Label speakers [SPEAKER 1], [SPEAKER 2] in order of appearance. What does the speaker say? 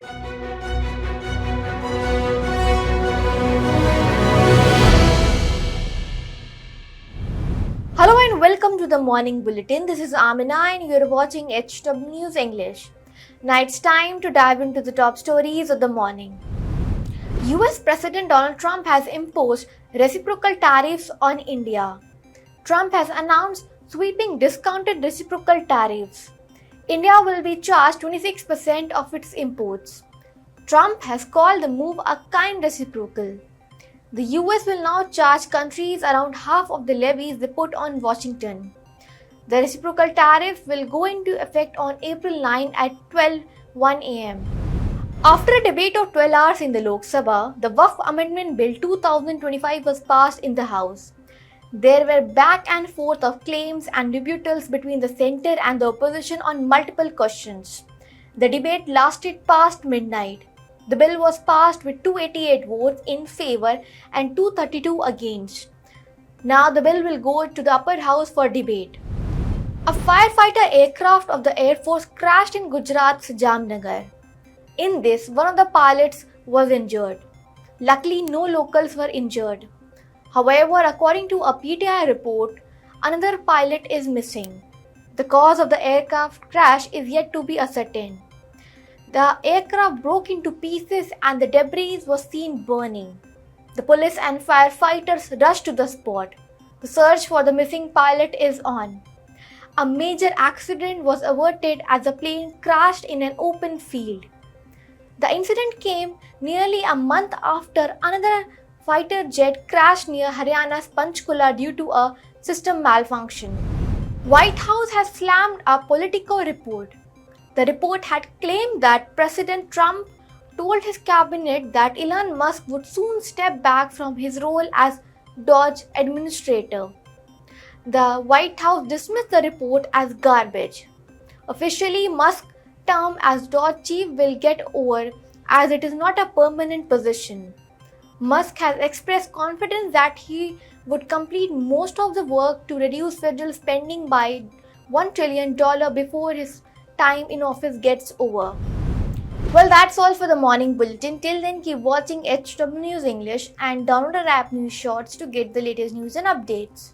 [SPEAKER 1] Hello and welcome to the morning bulletin. This is Amina and you're watching HW News English. Now it's time to dive into the top stories of the morning. US President Donald Trump has imposed reciprocal tariffs on India. Trump has announced sweeping discounted reciprocal tariffs. India will be charged 26% of its imports. Trump has called the move a kind reciprocal. The US will now charge countries around half of the levies they put on Washington. The reciprocal tariff will go into effect on April 9 at 12:01 am. After a debate of 12 hours in the Lok Sabha, the Waqf Amendment Bill 2025 was passed in the House. There were back and forth of claims and rebuttals between the centre and the opposition on multiple questions. The debate lasted past midnight. The bill was passed with 288 votes in favour and 232 against. Now the bill will go to the upper house for debate. A firefighter aircraft of the Air Force crashed in Gujarat's Jamnagar. In this, one of the pilots was injured. Luckily, no locals were injured. However, according to a PTI report, another pilot is missing. The cause of the aircraft crash is yet to be ascertained. The aircraft broke into pieces and the debris was seen burning. The police and firefighters rushed to the spot. The search for the missing pilot is on. A major accident was averted as the plane crashed in an open field. The incident came nearly a month after another fighter jet crashed near Haryana's Panchkula due to a system malfunction. White House has slammed a Politico report. The report had claimed that President Trump told his cabinet that Elon Musk would soon step back from his role as Doge administrator. The White House dismissed the report as garbage. Officially, Musk's term as Doge chief will get over as it is not a permanent position. Musk has expressed confidence that he would complete most of the work to reduce federal spending by $1 trillion before his time in office gets over. Well, that's all for the morning bulletin. Till then, keep watching HW News English and download our app News Shorts to get the latest news and updates.